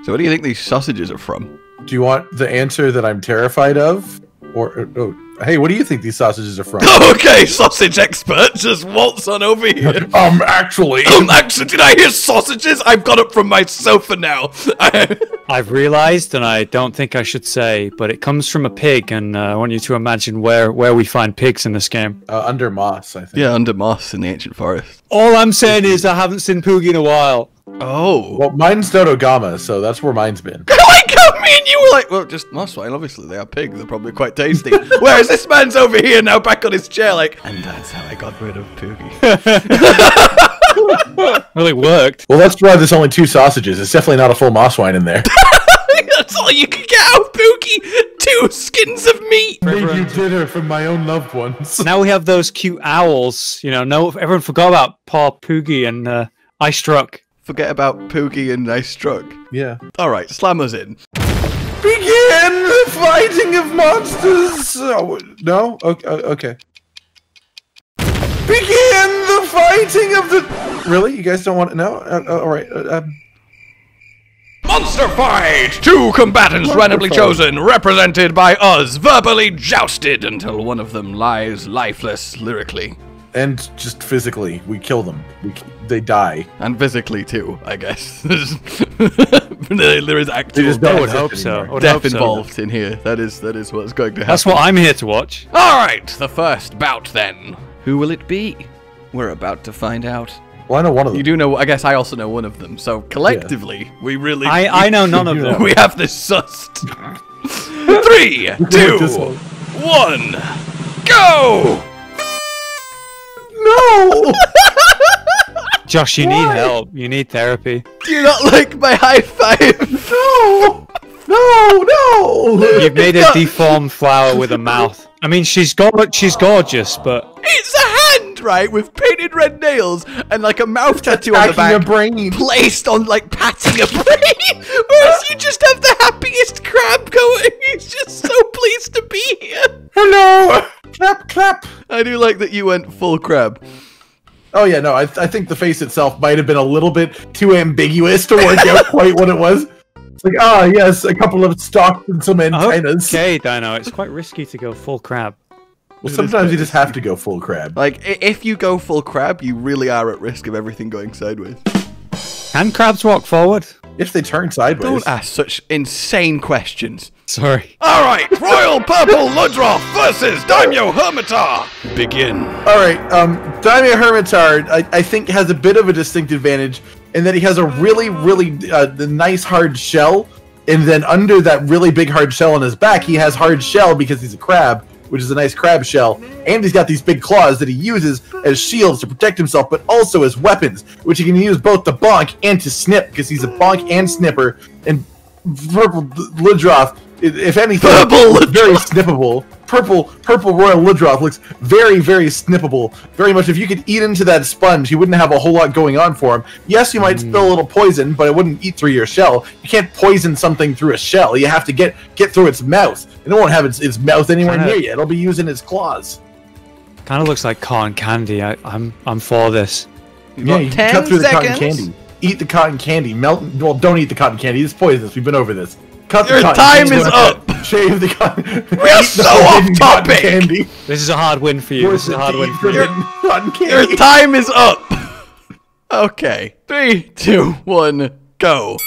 So what do you think these sausages are from? Do you want the answer that I'm terrified of? Or, hey, what do you think these sausages are from? Okay, sausage expert, just waltz on over here. Actually, did I hear sausages? I've got up from my sofa now. I've realized, and I don't think I should say, but it comes from a pig, and I want you to imagine where we find pigs in this game. Under moss, I think. Yeah, under moss in the ancient forest. All I'm saying is I haven't seen Poogie in a while. Oh. Well, mine's Dodogama, so that's where mine's been. Like how me and you were like, well, just moss swine, obviously they are pig, they're probably quite tasty. Whereas this man's over here now back on his chair like, and that's how I got rid of Poogie. Well, it worked. Well, that's why there's only 2 sausages. It's definitely not a full moss wine in there. That's all you can get out of Poogie! 2 skins of meat! Made you dinner from my own loved ones. Now we have those cute owls. You know, everyone forgot about Paw Poogie and I Struck. Forget about Poogie and I Struck. Yeah. Alright, slam us in. Begin the fighting of monsters! Oh, no? Okay. Begin the fighting of the... Really? You guys don't want to know? Alright. Monster fight! 2 combatants randomly chosen, represented by us, verbally jousted until one of them lies lifeless lyrically. And just physically, we kill them. They die. And physically too, I guess. There is actual I would hope so. Death involved in here. That is what's going to happen. That's what I'm here to watch. Alright, the first bout then. Who will it be? We're about to find out. Well, I know one of them. You do know, I guess I also know one of them. So collectively, we really... I know none of them. We have this sussed. 3, 2, 1, go! No! Josh, you need help. You need therapy. Do you not like my high five? No! No! You've made a deformed flower with a mouth. I mean, she's gorgeous, but... It's a hand, right, with painted red nails and like a mouth tattoo on the back. A brain. Placed on like patting a brain. Whereas you just have the happiest crab going. He's just so pleased to be here. Hello! Clap, clap. I do like that you went full crab. Oh yeah, no, I think the face itself might have been a little bit too ambiguous to work out quite what it was. It's like, yes, a couple of stalks and some antennas. Okay, Dino, it's quite risky to go full crab. Well, sometimes you just have to go full crab. Like, if you go full crab, you really are at risk of everything going sideways. Can crabs walk forward? If they turn sideways. Don't ask such insane questions. Sorry. Alright, Royal Purple Ludroth versus Daimyo Hermitar. Begin. Alright, Daimyo Hermitar, I think, has a bit of a distinct advantage in that he has a really, really nice hard shell, and then under that really big hard shell on his back, he has hard shell because he's a crab, which is a nice crab shell, and he's got these big claws that he uses as shields to protect himself, but also as weapons, which he can use both to bonk and to snip, because he's a bonk and snipper, and Purple Ludroth, if anything, very snippable. Purple Royal Ludroth looks very, very snippable. Very much, if you could eat into that sponge, he wouldn't have a whole lot going on for him. Yes, you might spill a little poison, but it wouldn't eat through your shell. You can't poison something through a shell. You have to get through its mouth. It won't have its mouth anywhere near you. It'll be using its claws. Kind of looks like cotton candy. I'm for this. Yeah, you can cut through the cotton candy. Eat the cotton candy. Melt. Well, don't eat the cotton candy. It's poisonous. We've been over this. Cut the Your time is up. Shave the cotton. We're so off topic. Candy. This is a hard win for you. This is a hard win for you. Your time is up. Okay. 3, 2, 1, go.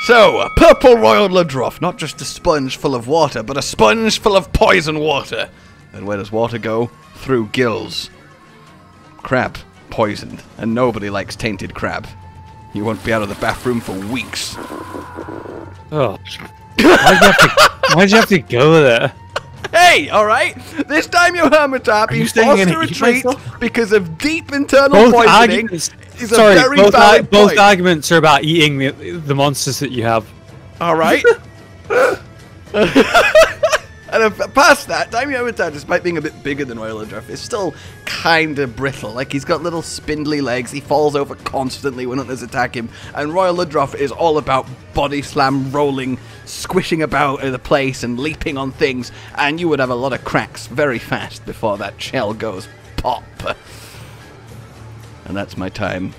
So, Purple Royal Ludroth, not just a sponge full of water, but a sponge full of poison water. And where does water go? Through gills. Crab. Poisoned. And nobody likes tainted crab. You won't be out of the bathroom for weeks. Oh. Why'd you have to go there? Hey, alright? This time your Hermitar being forced to retreat because of deep internal poisoning is a very valid point. Both arguments are about eating the monsters that you have. Alright. And past that, Daimyo Hermitar, despite being a bit bigger than Royal Ludroth, is still kind of brittle. Like, he's got little spindly legs, he falls over constantly when others attack him, and Royal Ludroth is all about body slam, rolling, squishing about the place and leaping on things, and you would have a lot of cracks very fast before that shell goes pop. And that's my time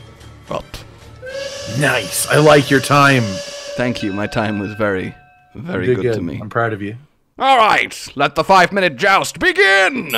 up. Nice. I like your time. Thank you. My time was very good to me. I'm proud of you. All right, let the 5-minute joust begin.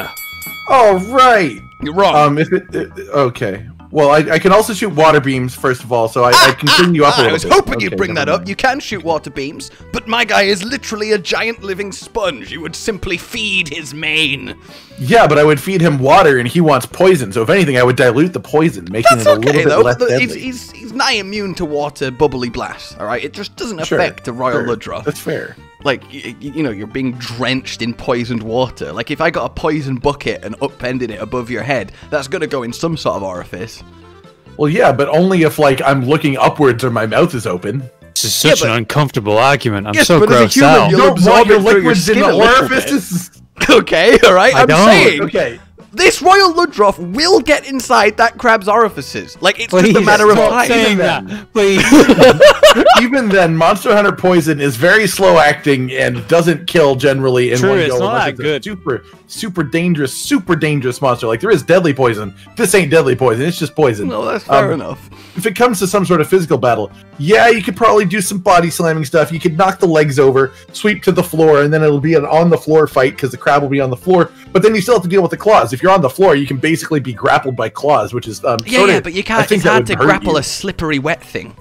All right. You're wrong. Okay. Well, I can also shoot water beams, first of all, so I can clean you up a little bit. I was hoping you'd bring that up. You can shoot water beams, but my guy is literally a giant living sponge. You would simply feed his mane. Yeah, but I would feed him water, and he wants poison, so if anything, I would dilute the poison, making it a little bit less deadly. He's nigh immune to water bubbly blast, all right? It just doesn't affect the Royal Ludroth. That's fair. Like, you know, you're being drenched in poisoned water. Like, if I got a poison bucket and upended it above your head, that's going to go in some sort of orifice. Well, yeah, but only if, like, I'm looking upwards or my mouth is open. This is such an uncomfortable argument. I'm so but grossed as a human, out. you'll Don't absorb want your it through your liquids in skin the a little orifices. bit. Okay, all right, I'm saying. Okay. This Royal Ludroth will get inside that crab's orifices. Like, it's just a matter of time. Saying that, please. Even then, Monster Hunter Poison is very slow acting and doesn't kill generally in one go. It's not that good. Super dangerous monster. Like, there is deadly poison. This ain't deadly poison. It's just poison. No, that's fair enough. If it comes to some sort of physical battle, yeah, you could probably do some body slamming stuff. You could knock the legs over, sweep to the floor, and then it'll be an on-the-floor fight because the crab will be on the floor. But then you still have to deal with the claws. If you're on the floor, you can basically be grappled by claws, which is but you can't. It's hard to grapple a slippery wet thing.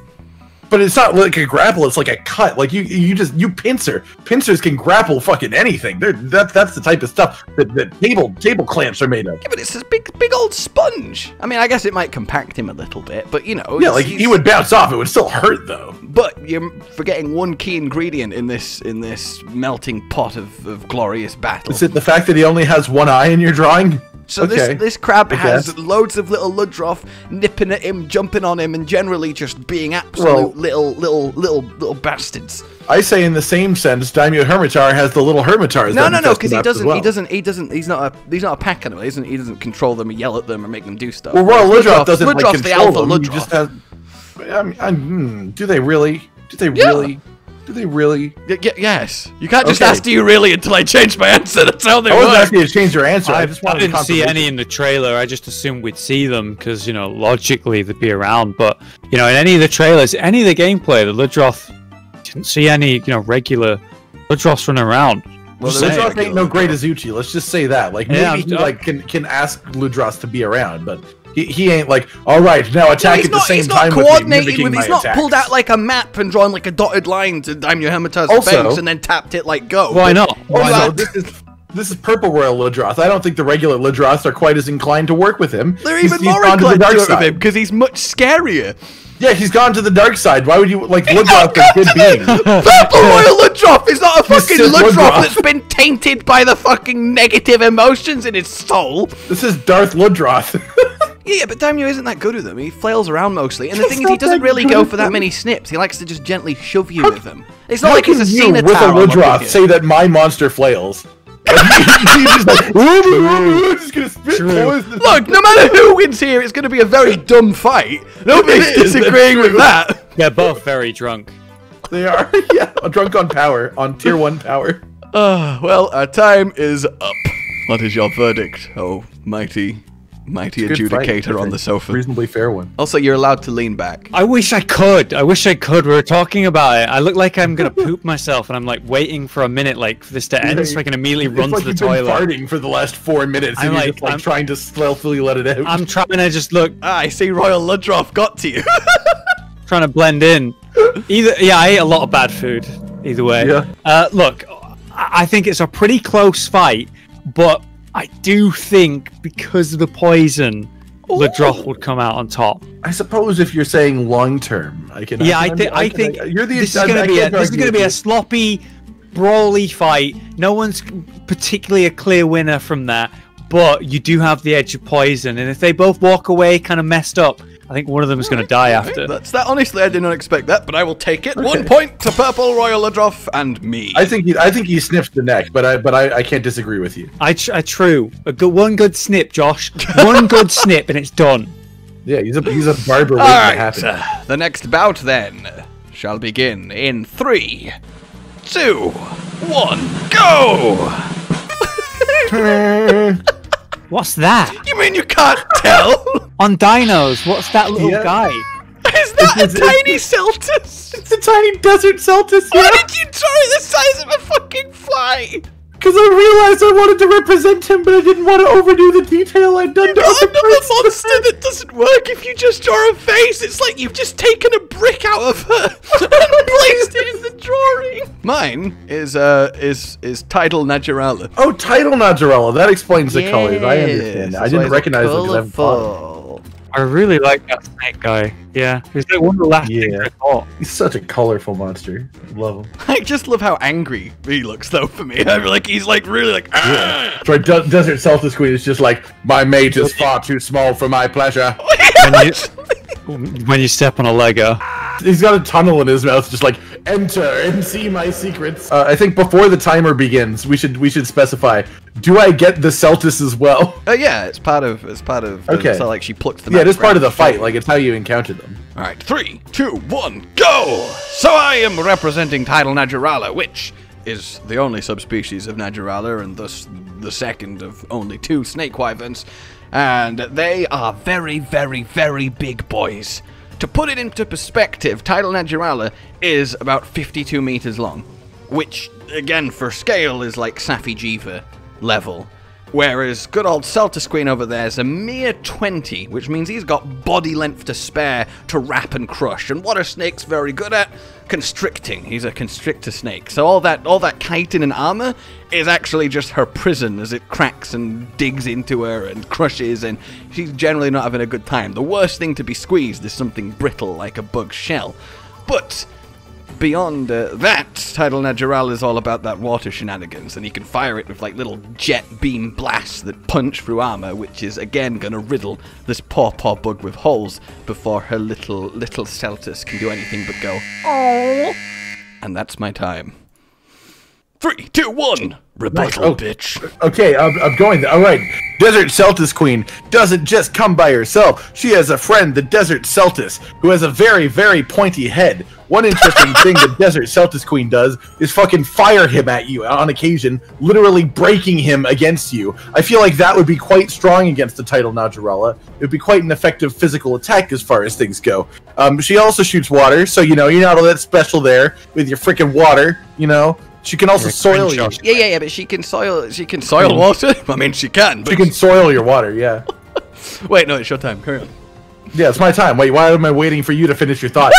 But it's not like a grapple; it's like a cut. Like you pincer. Pincers can grapple fucking anything. That's the type of stuff that table clamps are made of. Yeah, but it's this big old sponge. I mean, I guess it might compact him a little bit, but you know. Yeah, like he would bounce off. It would still hurt though. But you're forgetting one key ingredient in this melting pot of glorious battle. Is it the fact that he only has one eye in your drawing? So this crab has loads of little Ludroth nipping at him, jumping on him, and generally just being absolute little bastards. I say in the same sense, Daimyo Hermitar has the little Hermitars. No, because he's not a pack animal. He doesn't control them or yell at them or make them do stuff. Well, Royal Ludroth doesn't like control the alpha them. Ludroth. He just has. Do they really? Do they really? Do they really? Yes. You can't just ask, do you really, until I change my answer. That's how they work. I wasn't asking you to change your answer. I didn't see any in the trailer. I just assumed we'd see them because, you know, logically they'd be around. But, you know, in any of the trailers, any of the gameplay, the Ludroth, didn't see any, you know, regular Ludroths running around. Well, the Ludroth ain't no great Azuchi. Let's just say that. Like, maybe he can ask Ludroths to be around, but he ain't like, all right, now attack at the same time with me, mimicking my He's not attacks. pulled out like a map and drawn like a dotted line to Daimyo Hermitar's banks and then tapped it like go. Why not? This is Purple Royal Ludroth. I don't think the regular Ludroths are quite as inclined to work with him. They're even more inclined to work with him because he's much scarier. Yeah, he's gone to the dark side. Why would you, like, Ludroth a good being? Purple Royal Ludroth is not a fucking Ludroth that's been tainted by the fucking negative emotions in his soul. This is Darth Ludroth. Yeah, but Daimyo isn't that good with them. He flails around mostly. And the thing is, he doesn't really go for that many snips. He likes to just gently shove you with them. It's not like he's a Cena with a Ludroth say that my monster flails. He's just like, just gonna spit poison. Look, no matter who wins here, it's gonna be a very dumb fight. Nobody's disagreeing with that. They're both very drunk. They are, yeah, drunk on power, on tier 1 power. Well, our time is up. What is your verdict, oh mighty adjudicator on the sofa? Reasonably fair one. Also, you're allowed to lean back. I wish I could. We were talking about it. I look like I'm gonna poop myself, and I'm like waiting for a minute, like for this to end, so I can immediately run to the toilet. You've been farting for the last 4 minutes, and you're just trying to stealthily let it out. I'm trying to just look. I see Royal Ludroth got to you. Trying to blend in. I ate a lot of bad food. Either way. Yeah. Look, I think it's a pretty close fight, but I do think because of the poison, Ludroth would come out on top. I suppose if you're saying long term, I think you're the. This is going to be a sloppy, brawly fight. No one's particularly a clear winner from that, but you do have the edge of poison, and if they both walk away kind of messed up, I think one of them is going to die after. That's that. Honestly, I did not expect that, but I will take it. Okay. 1 point to Purple Royal Ludroth and me. I think he sniffed the neck, but I can't disagree with you. True. One good snip, Josh. One good snip, and it's done. Yeah, he's a barber. All right. The next bout then shall begin in 3, 2, 1, go. What's that? You mean you can't tell? On dinos, what's that little guy? Is that a tiny Celtus? It's a tiny desert Celtus. Why did you draw it the size of a fucking fly? Because I realized I wanted to represent him, but I didn't want to overdo the detail I'd done to other Another monster that doesn't work if you just draw a face. It's like you've just taken a brick out of her and placed it in the drawing. Mine is Tidal Naturala. Oh, Tidal Naturala. That explains the colors. I understand. I didn't recognize it because I haven't fought him. I really like that snake guy. Yeah, he's like one of the last things I thought. He's such a colorful monster. I love him. I just love how angry he looks, though. For me, I'm like he's like really like. Yeah. Right, Desert Celtus Queen is just like my mate is far too small for my pleasure. When you step on a Lego. He's got a tunnel in his mouth, just like enter and see my secrets. I think before the timer begins, we should specify. Do I get the Celtus as well? Yeah, it's part of. Okay. So like she plucks them. Yeah, out it is part of the fight. Like it's how you encounter them. All right, 3, 2, 1, go! So I am representing Tidal Naturala, which is the only subspecies of Naturala, and thus the second of only 2 snake wyverns. And they are very, very, very big boys. To put it into perspective, Tidal Naturala is about 52 meters long, which, again, for scale is like Safi Jiva level. Whereas good old Celtus Queen over there is a mere 20, which means he's got body length to spare to wrap and crush. And what are snakes very good at? Constricting. He's a constrictor snake. So all that chitin and armor is actually just her prison as it cracks and digs into her and crushes, and she's generally not having a good time. The worst thing to be squeezed is something brittle like a bug shell. But beyond that, Tidal Naturala is all about that water shenanigans, and you can fire it with like little jet beam blasts that punch through armor, which is again gonna riddle this poor bug with holes before her little Celtus can do anything but go, oh. And that's my time. 3, 2, 1, rebuttal, bitch. Okay, I'm going. All right. Desert Celtus Queen doesn't just come by herself. She has a friend, the Desert Celtus, who has a very, very pointy head. One interesting thing the Desert Celtus Queen does is fucking fire him at you on occasion, literally breaking him against you. I feel like that would be quite strong against the Tidal Naturala. It would be quite an effective physical attack as far as things go. She also shoots water, so, you know, you're not all that special there with your freaking water, you know. She can also soil you. Yeah, but she can soil water. I mean, she can. But she can soil your water, yeah. Wait, no, it's your time. Carry on. Yeah, it's my time. Wait, why am I waiting for you to finish your thought?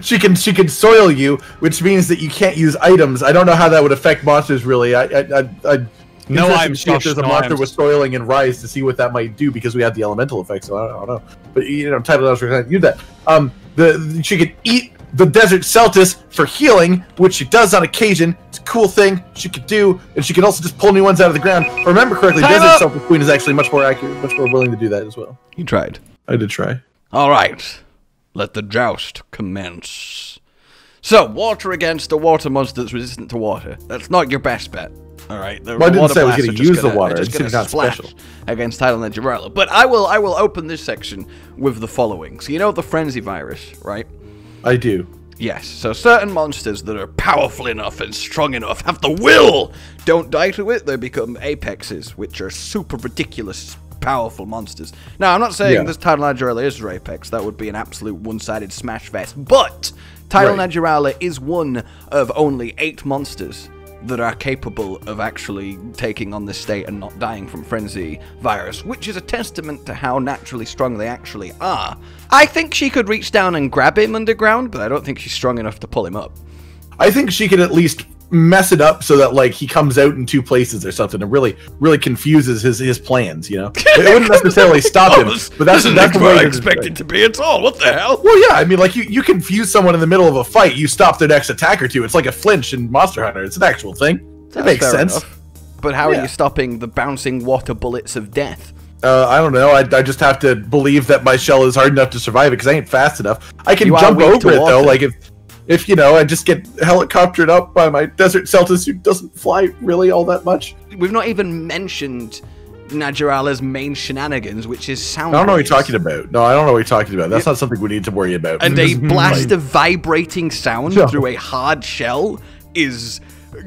She can soil you, which means that you can't use items. I don't know how that would affect monsters, really. No, I'm sure if there's a monster with soiling and rise to see what that might do, because we have the elemental effect. So I don't know. But you know, Tidal Naturala do that. She could eat the Desert Celtus for healing, which she does on occasion. It's a cool thing she could do, and she can also just pull new ones out of the ground. If I remember correctly, Desert Celtus Queen is actually much more accurate, much more willing to do that as well. You tried. I did try. All right, let the joust commence. So, water against a water monster that's resistant to water. That's not your best bet. All right. Well, I didn't say I was going to use the water. It's not special against Tidal Naturala. But I will open this section with the following. So you know the frenzy virus, right? I do. Yes. So certain monsters that are powerful enough and strong enough have the will. Don't die to it. They become apexes, which are super ridiculous, powerful monsters. Now, I'm not saying this Tidal Naturala is her apex. That would be an absolute one-sided smash fest. But Tidal Naturala is one of only 8 monsters that are capable of actually taking on this state and not dying from frenzy virus, which is a testament to how naturally strong they actually are. I think she could reach down and grab him underground, but I don't think she's strong enough to pull him up. I think she could at least mess it up so that, like, he comes out in 2 places or something and really confuses his plans, you know? It wouldn't necessarily stop him, but that's the way I expected to be at all. What the hell? Well, yeah, I mean, like, you confuse someone in the middle of a fight, you stop their next attack or two. It's like a flinch in Monster Hunter. It's an actual thing. It makes sense. Enough. But how are you stopping the bouncing water bullets of death? I don't know. I just have to believe that my shell is hard enough to survive it, because I ain't fast enough. I can jump over it, though, like, if you know, I just get helicoptered up by my Desert Celtus, who doesn't fly really all that much. We've not even mentioned Naturala's main shenanigans, which is sound. I don't know what you're talking about. No, I don't know what you're talking about. That's not something we need to worry about. And a blast of vibrating sound through a hard shell is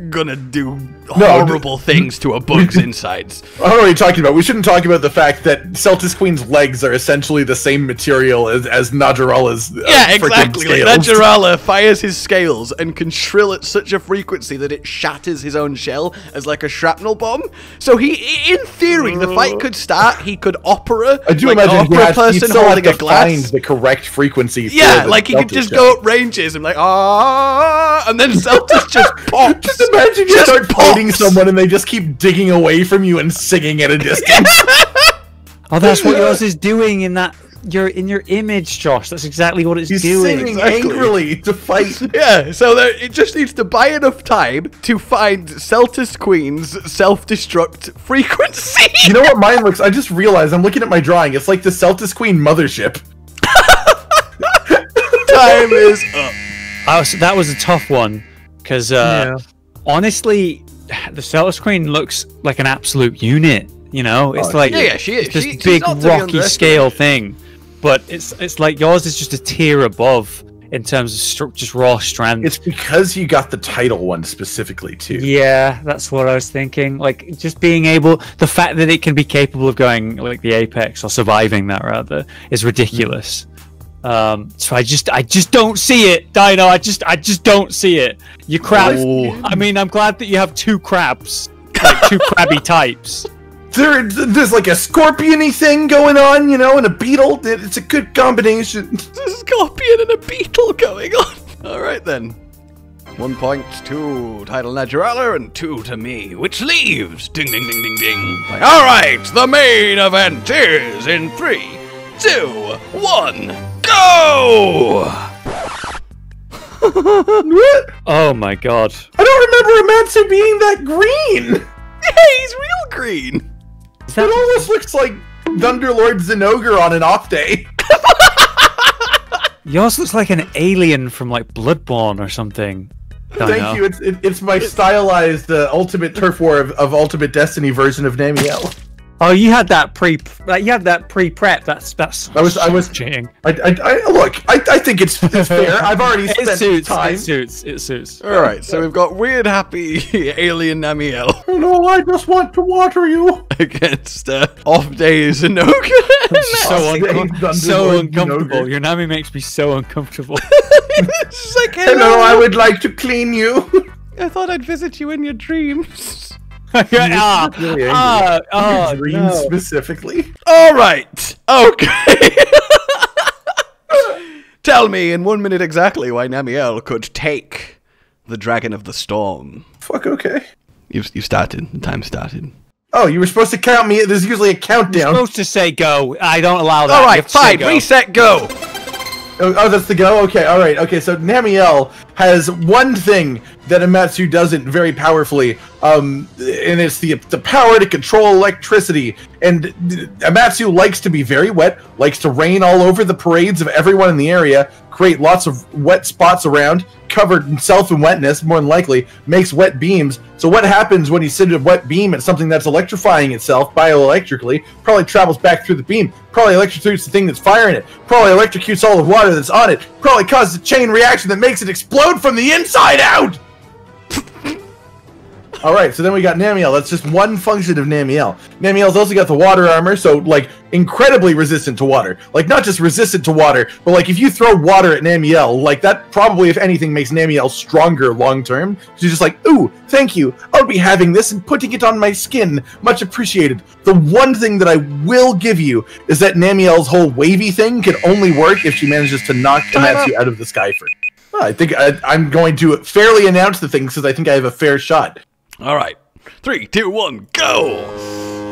gonna do horrible things to a bug's insides. I don't know what you're talking about. We shouldn't talk about the fact that Celtis Queen's legs are essentially the same material as Najarala's yeah, exactly. scales. Like Najarala fires his scales and can shrill at such a frequency that it shatters his own shell as like a shrapnel bomb. So he, in theory, the fight could start. He could opera. I do like imagine opera person still holding have a to glass. find the correct frequency. Yeah, for like he could Celtis just shell. go up ranges and like and then Celtis just pops. Just imagine you start fighting someone and they just keep digging away from you and singing at a distance. Oh, that's what yours is doing in that. You're in your image, Josh. That's exactly what it's He's doing. singing angrily to fight. Yeah, so it just needs to buy enough time to find Celtis Queen's self-destruct frequency. You know what mine looks? I just realized I'm looking at my drawing. It's like the Celtis Queen mothership. Time is up. Oh, so that was a tough one because honestly, the Celtis Queen looks like an absolute unit. You know, it's like yeah, she is. It's this She's big not to be rocky underestimated. scale thing, but it's like yours is just a tier above in terms of just raw strength. It's because you got the title one specifically too. Yeah, that's what I was thinking. Like, just being able, the fact that it can be capable of going like the apex or surviving that rather is ridiculous. So I just don't see it, Dino. I just don't see it. You crab. Oh. I mean, I'm glad that you have two crabs, like two crabby types. There's like a scorpion-y thing going on, you know, and a beetle. It's a good combination. There's a scorpion and a beetle going on. All right then. 1 point to Title Najarala and 2 to me, which leaves ding ding ding ding ding. All right, the main event is in 3, 2, 1, go! What? Oh my god. I don't remember Amatsu being that green. Hey, he's real green. It almost looks like Thunderlord Zinogre on an off day. Yours looks like an alien from like Bloodborne or something. Thank you. It's my stylized Ultimate Turf War of Ultimate Destiny version of Namielle. Oh, you had that pre-prep. That's I was cheating. Look. I think it's fair. I've already spent time. It suits. All right, so we've got weird, happy alien Namielle Oh no! I just want to water you. against off days and So, Thunderlord so uncomfortable. Zinogre. Your Nami makes me so uncomfortable. She's like, Hello, I would like to clean you. I thought I'd visit you in your dreams. Really angry. Dreams no. specifically. All right. Okay. Tell me in 1 minute exactly why Namielle could take the Dragon of the Storm. Fuck. Okay. You started. The time started. Oh, you were supposed to count me. There's usually a You're countdown. supposed to say go. I don't allow that. All You right, have to say fine. go. Reset. Go. Oh, that's the go? Okay, alright. Okay, so Namielle has one thing that Amatsu doesn't very powerfully, and it's the power to control electricity. And Amatsu likes to be very wet, likes to rain all over the parades of everyone in the area, create lots of wet spots around, covered himself in wetness, more than likely, makes wet beams. So what happens when you send a wet beam at something that's electrifying itself bioelectrically? Probably travels back through the beam, probably electrocutes the thing that's firing it, probably electrocutes all the water that's on it, probably causes a chain reaction that makes it explode from the inside out! Alright, so then we got Namielle. That's just one function of Namielle. Namielle's also got the water armor, so, like, incredibly resistant to water. Like, not just resistant to water, but, like, if you throw water at Namielle, like, that probably, if anything, makes Namielle stronger long-term. She's just like, ooh, thank you. I'll be having this and putting it on my skin. Much appreciated. The one thing that I will give you is that Namielle's whole wavy thing can only work if she manages to knock Amatsu out of the sky first. Well, I think I'm going to fairly announce the things because I think I have a fair shot. All right. 3, 2, 1, go!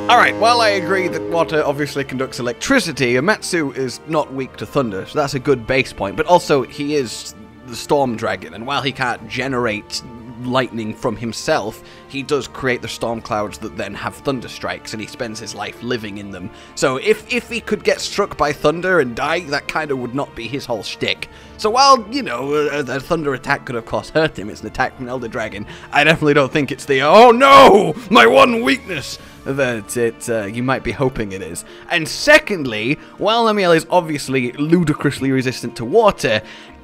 All right, while I agree that water obviously conducts electricity, Amatsu is not weak to thunder, so that's a good base point. But also, he is the storm dragon, and while he can't generate lightning from himself, he does create the storm clouds that then have thunder strikes, and he spends his life living in them. So if he could get struck by thunder and die, that kind of would not be his whole shtick. So while, you know, a thunder attack could of course hurt him, it's an attack from an Elder Dragon, I definitely don't think it's the, oh no, my one weakness, that you might be hoping it is. And secondly, while Namielle is obviously ludicrously resistant to water,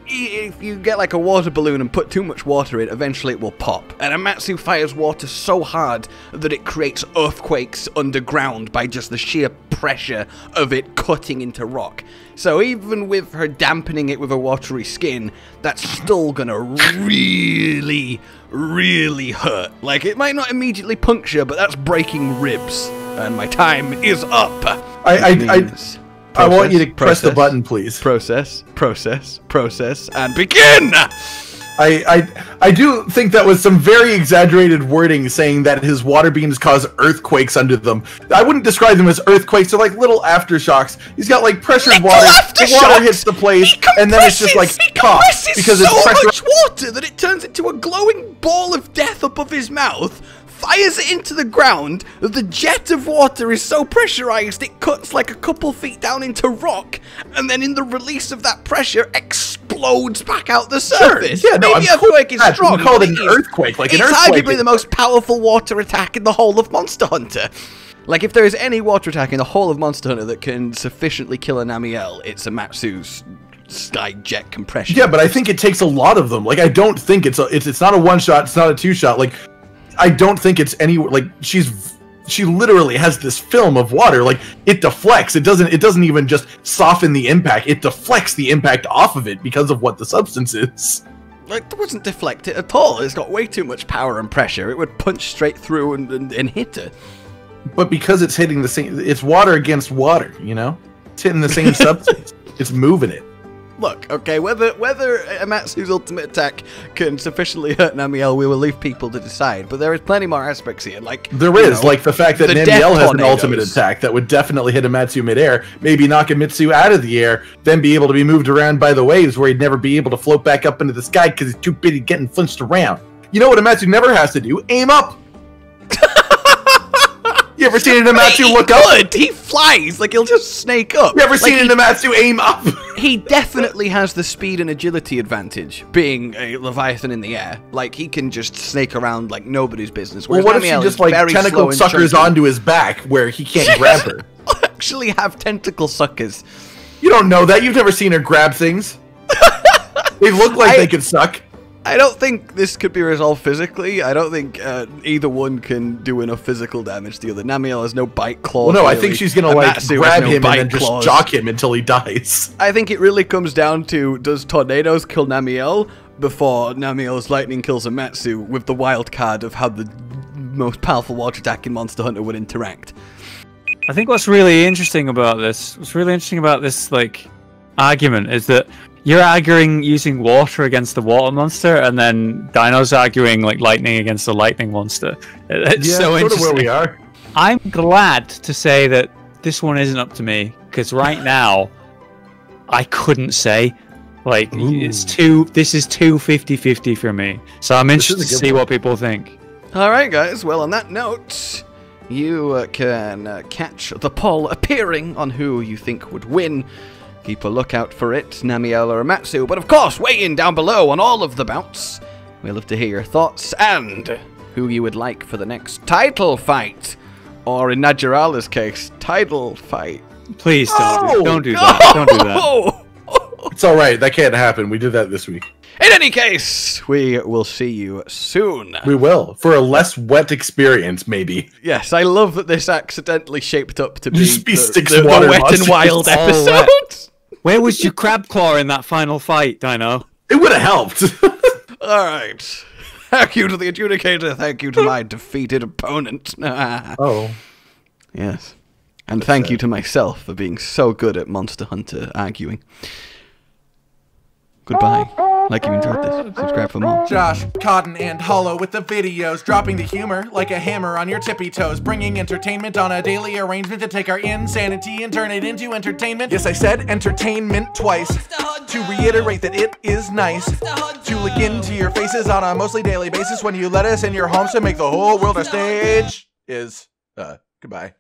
if you get like a water balloon and put too much water in, eventually it will pop. And Amatsu fires water so hard that it creates earthquakes underground by just the sheer pressure of it cutting into rock. So even with her dampening it with a watery skin, that's still gonna really, really hurt. Like, it might not immediately puncture, but that's breaking ribs. And my time is up. I want you to press the button, please. Process, and begin! I do think that was some very exaggerated wording saying that his water beams cause earthquakes under them. I wouldn't describe them as earthquakes, they're like little aftershocks. He's got like pressured water, the water hits the place, and then it's just like pop. Because it's so much water that it turns into a glowing ball of death above his mouth, fires it into the ground. The jet of water is so pressurized it cuts like a couple feet down into rock, and then in the release of that pressure explodes back out the surface. Sure. Yeah, no, maybe earthquake is strong. Called an earthquake, like an it's earthquake. Arguably the most powerful water attack in the whole of Monster Hunter. Like, if there is any water attack in the whole of Monster Hunter that can sufficiently kill a Namielle, it's Amatsu's sky jet compression. Yeah, but I think it takes a lot of them. Like, I don't think it's not a one shot. It's not a two shot. Like, I don't think it's any, like, she literally has this film of water. Like, it deflects. It doesn't even just soften the impact. It deflects the impact off of it because of what the substance is. Like, it wasn't deflected at all. It's got way too much power and pressure. It would punch straight through and hit her. But because it's hitting the same, it's water against water, you know? It's hitting the same substance. It's moving it. Look, okay, whether Amatsu's ultimate attack can sufficiently hurt Namielle, we will leave people to decide. But there is plenty more aspects here, like like the fact that Namielle has an ultimate attack that would definitely hit Amatsu midair, maybe knock Amatsu out of the air, then be able to be moved around by the waves, where he'd never be able to float back up into the sky because he's too busy getting flinched around. You know what Amatsu never has to do? Aim up. You ever seen an Amatsu look up? He flies, like he'll just snake up. You ever seen an Amatsu aim up? He definitely has the speed and agility advantage, being a Leviathan in the air. Like, he can just snake around like nobody's business. Well, what if she just like tentacle suckers onto his back where he can't grab her? Actually have tentacle suckers. You don't know that. You've never seen her grab things. They look like they could suck. I don't think this could be resolved physically. I don't think either one can do enough physical damage to the other. Namielle has no bite claws. Well, no, I think she's gonna like grab him and then just jock him until he dies. I think it really comes down to, does tornadoes kill Namielle before Namielle's lightning kills Amatsu, with the wild card of how the most powerful water attack in Monster Hunter would interact. I think what's really interesting about this, like, argument is that you're arguing using water against the water monster, and then Dino's arguing like lightning against the lightning monster. It's so interesting. Where we are. I'm glad to say that this one isn't up to me, because right now I couldn't say. Like, this is too 50-50 for me. So I'm interested to see what people think. Alright guys, well on that note, you can catch the poll appearing on who you think would win. Keep a lookout for it, Namielle or Amatsu, but of course, weigh in down below on all of the bouts. We'd love to hear your thoughts and who you would like for the next title fight. Or in Najirala's case, title fight. Please don't do that. Don't do that. It's alright, that can't happen. We did that this week. In any case, we will see you soon. We will, for a less wet experience, maybe. Yes, I love that this accidentally shaped up to be the Wet and Wild episode. Where was your crab claw in that final fight, Dino? It would have helped. Alright. Thank you to the adjudicator. Thank you to my defeated opponent. Oh. Yes. And thank you to myself for being so good at Monster Hunter arguing. Goodbye. Like you enjoyed this. Subscribe for more. Josh, Cotton, and Hollow with the videos, dropping the humor like a hammer on your tippy toes, bringing entertainment on a daily arrangement to take our insanity and turn it into entertainment. Yes, I said entertainment twice, to reiterate that it is nice to look into your faces on a mostly daily basis when you let us in your homes to make the whole world our stage. Goodbye.